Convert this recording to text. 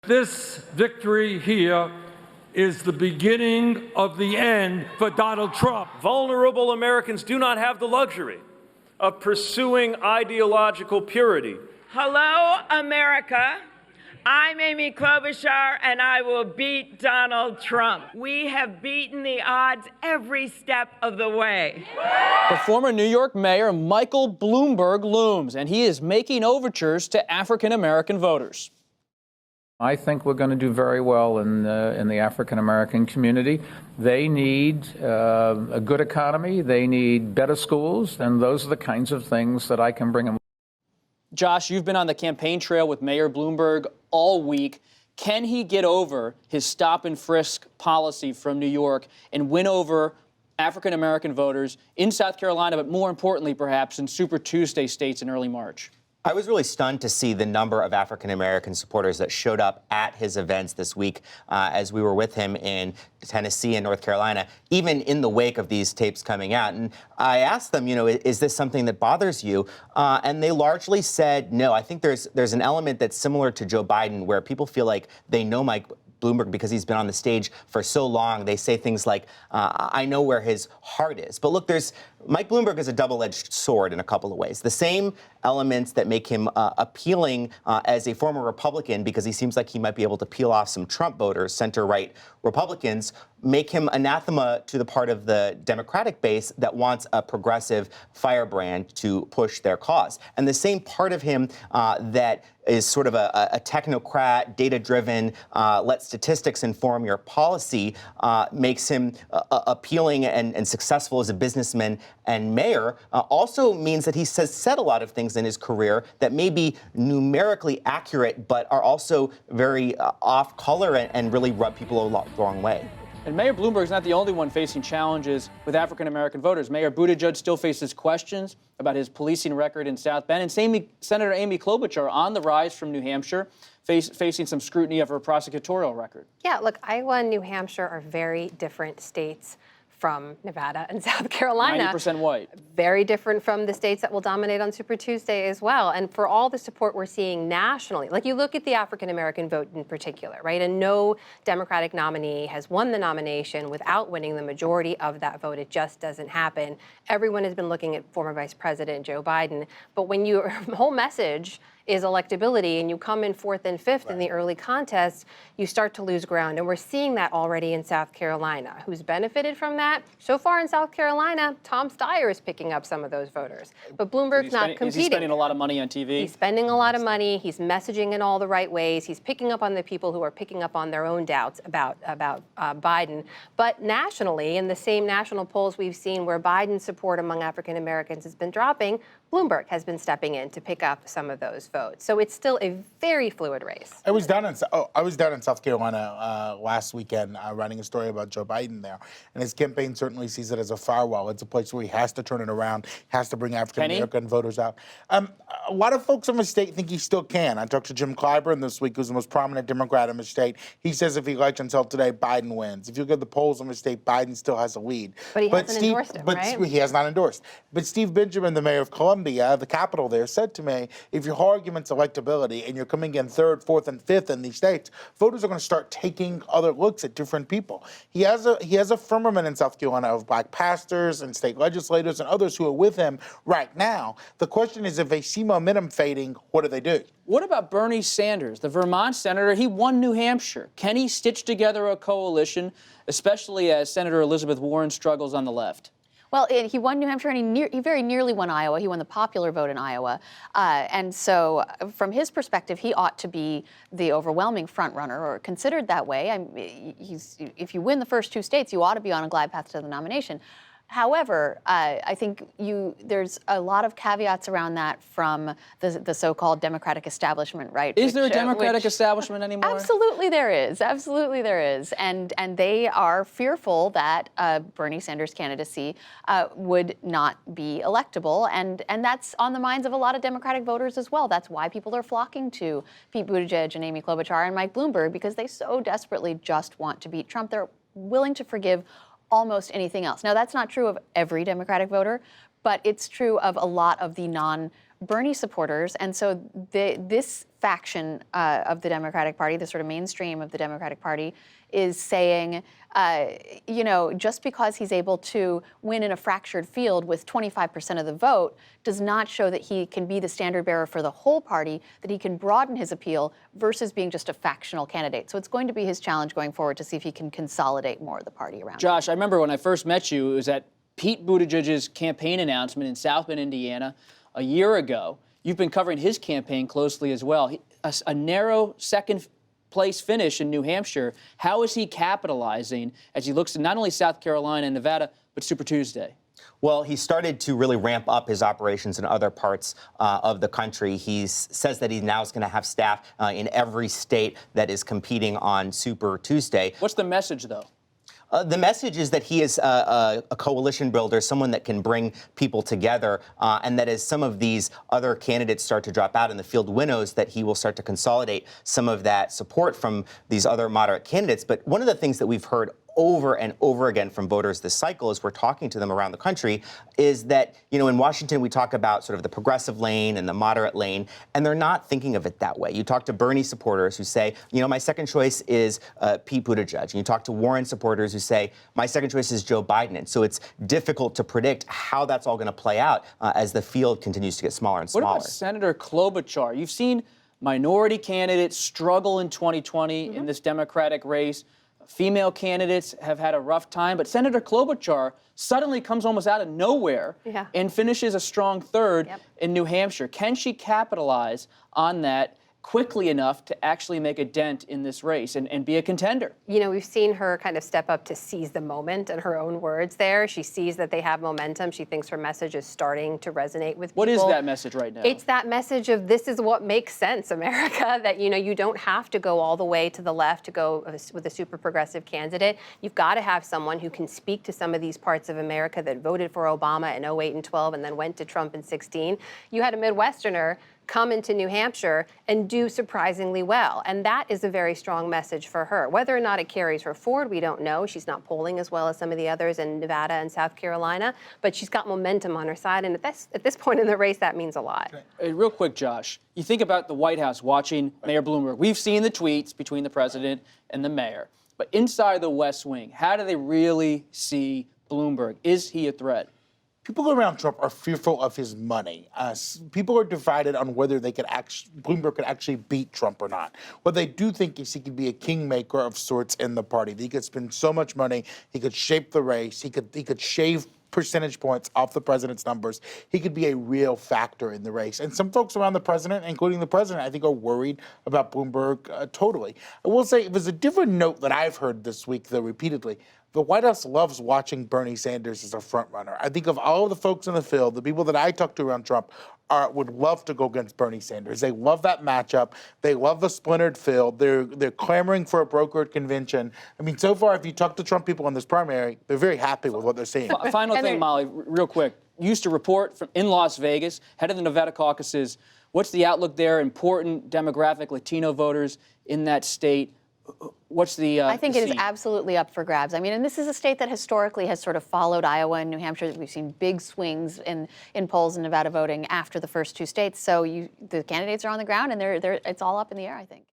This victory here is the beginning of the end for Donald Trump. Vulnerable Americans do not have the luxury of pursuing ideological purity. Hello, America. I'm Amy Klobuchar, and I will beat Donald Trump. We have beaten the odds every step of the way. The former New York Mayor Michael Bloomberg looms, and he is making overtures to African-American voters. I think we're going to do very well in the African-American community. They need a good economy. They need better schools, and those are the kinds of things that I can bring them. Josh, you've been on the campaign trail with Mayor Bloomberg all week. Can he get over his stop and frisk policy from New York and win over African-American voters in South Carolina, but more importantly, perhaps, in Super Tuesday states in early March? I was really stunned to see the number of African-American supporters that showed up at his events this week as we were with him in Tennessee and North Carolina, even in the wake of these tapes coming out. And I asked them, is this something that bothers you? And they largely said no. I think there's an element that's similar to Joe Biden, where people feel like they know Mike Bloomberg because he's been on the stage for so long. They say things like, I know where his heart is. But look, Mike Bloomberg is a double-edged sword in a couple of ways. The same elements that make him appealing as a former Republican, because he seems like he might be able to peel off some Trump voters, center-right Republicans, make him anathema to the part of the Democratic base that wants a progressive firebrand to push their cause. And the same part of him that is sort of a technocrat, data-driven, let statistics inform your policy, makes him appealing and successful as a businessman and mayor, also means that he has said a lot of things in his career that may be numerically accurate, but are also very off color and really rub people the wrong way. And Mayor Bloomberg is not the only one facing challenges with African-American voters. Mayor Buttigieg still faces questions about his policing record in South Bend. And Senator Amy Klobuchar on the rise from New Hampshire, facing some scrutiny of her prosecutorial record. Yeah, look, Iowa and New Hampshire are very different states from Nevada and South Carolina. 90% white. Very different from the states that will dominate on Super Tuesday as well. And for all the support we're seeing nationally, like you look at the African-American vote in particular, right? And no Democratic nominee has won the nomination without winning the majority of that vote. It just doesn't happen. Everyone has been looking at former Vice President Joe Biden. But when your whole message is electability and you come in fourth and fifth in the early contests, you start to lose ground. And we're seeing that already in South Carolina. Who's benefited from that? So far in South Carolina, Tom Steyer is picking up some of those voters. But Bloomberg's not competing. Is he spending a lot of money on TV? He's spending a lot of money. He's messaging in all the right ways. He's picking up on the people who are picking up on their own doubts about Biden. But nationally, in the same national polls we've seen where Biden's support among African Americans has been dropping, Bloomberg has been stepping in to pick up some of those votes. So it's still a very fluid race. I was down in South Carolina last weekend writing a story about Joe Biden there. And his campaign certainly sees it as a firewall. It's a place where he has to turn it around, has to bring African-American voters out. A lot of folks in the state think he still can. I talked to Jim Clyburn this week, who's the most prominent Democrat in the state. He says if the election's held today, Biden wins. If you look at the polls in the state, Biden still has a lead. But he hasn't endorsed him, right? He has not endorsed. But Steve Benjamin, the mayor of Columbia, the capital there, said to me, if your argument's electability and you're coming in third, fourth, and fifth in these states, voters are going to start taking other looks at different people. He has a firmament in South Carolina of black pastors and state legislators and others who are with him right now. The question is, if they see momentum fading, what do they do? What about Bernie Sanders, the Vermont senator? He won New Hampshire. Can he stitch together a coalition, especially as Senator Elizabeth Warren struggles on the left? Well, he won New Hampshire, and he very nearly won Iowa. He won the popular vote in Iowa. And so from his perspective, he ought to be the overwhelming front runner, or considered that way. If you win the first two states, you ought to be on a glide path to the nomination. However, I think there's a lot of caveats around that from the so-called Democratic establishment, right? Is there a Democratic establishment anymore? Absolutely there is. Absolutely there is. And they are fearful that Bernie Sanders' candidacy would not be electable. And that's on the minds of a lot of Democratic voters as well. That's why people are flocking to Pete Buttigieg and Amy Klobuchar and Mike Bloomberg, because they so desperately just want to beat Trump. They're willing to forgive almost anything else. Now, that's not true of every Democratic voter, but it's true of a lot of the Bernie supporters. And so this faction of the Democratic Party, the sort of mainstream of the Democratic Party, is saying, you know, just because he's able to win in a fractured field with 25% of the vote does not show that he can be the standard bearer for the whole party, that he can broaden his appeal versus being just a factional candidate. So it's going to be his challenge going forward to see if he can consolidate more of the party around him. Josh, I remember when I first met you, it was at Pete Buttigieg's campaign announcement in South Bend, Indiana, a year ago. You've been covering his campaign closely as well. A narrow second place finish in New Hampshire. How is he capitalizing as he looks to not only South Carolina and Nevada, but Super Tuesday? Well, he started to really ramp up his operations in other parts of the country. He says that he now is going to have staff in every state that is competing on Super Tuesday. What's the message, though? The message is that he is a coalition builder, someone that can bring people together, and that as some of these other candidates start to drop out in the field winnows, that he will start to consolidate some of that support from these other moderate candidates. But one of the things that we've heard over and over again from voters this cycle as we're talking to them around the country is that, you know, in Washington, we talk about sort of the progressive lane and the moderate lane, and they're not thinking of it that way. You talk to Bernie supporters who say, you know, my second choice is Pete Buttigieg. And you talk to Warren supporters who say, my second choice is Joe Biden. And so it's difficult to predict how that's all going to play out as the field continues to get smaller and smaller. What about Senator Klobuchar? You've seen minority candidates struggle in 2020 in this Democratic race. Female candidates have had a rough time, but Senator Klobuchar suddenly comes almost out of nowhere and finishes a strong third in New Hampshire. Can she capitalize on that quickly enough to actually make a dent in this race and be a contender? You know, we've seen her kind of step up to seize the moment, in her own words there. She sees that they have momentum. She thinks her message is starting to resonate with people. What is that message right now? It's that message of this is what makes sense, America, that, you know, you don't have to go all the way to the left to go with a super progressive candidate. You've got to have someone who can speak to some of these parts of America that voted for Obama in 08 and 12 and then went to Trump in 16. You had a Midwesterner come into New Hampshire and do surprisingly well. And that is a very strong message for her. Whether or not it carries her forward, we don't know. She's not polling as well as some of the others in Nevada and South Carolina, but she's got momentum on her side. And at this point in the race, that means a lot. Hey, real quick, Josh, you think about the White House watching Mayor Bloomberg. We've seen the tweets between the president and the mayor. But inside the West Wing, how do they really see Bloomberg? Is he a threat? People around Trump are fearful of his money. People are divided on whether Bloomberg could actually beat Trump or not. What they do think is he could be a kingmaker of sorts in the party. He could spend so much money, he could shape the race, he could shave percentage points off the president's numbers. He could be a real factor in the race. And some folks around the president, including the president, I think are worried about Bloomberg totally. I will say, there's a different note that I've heard this week, though, repeatedly. The White House loves watching Bernie Sanders as a front runner. I think of all of the folks in the field, the people that I talk to around Trump would love to go against Bernie Sanders. They love that matchup. They love the splintered field. They're clamoring for a brokered convention. I mean, so far, if you talk to Trump people in this primary, they're very happy with what they're seeing. Final thing, Molly, real quick. You used to report in Las Vegas, head of the Nevada caucuses. What's the outlook there? Important demographic Latino voters in that state. What's the I think the it is scene? absolutely up for grabs. I mean, and this is a state that historically has sort of followed Iowa and New Hampshire. We've seen big swings in polls in Nevada voting after the first two states. So the candidates are on the ground, and it's all up in the air, I think.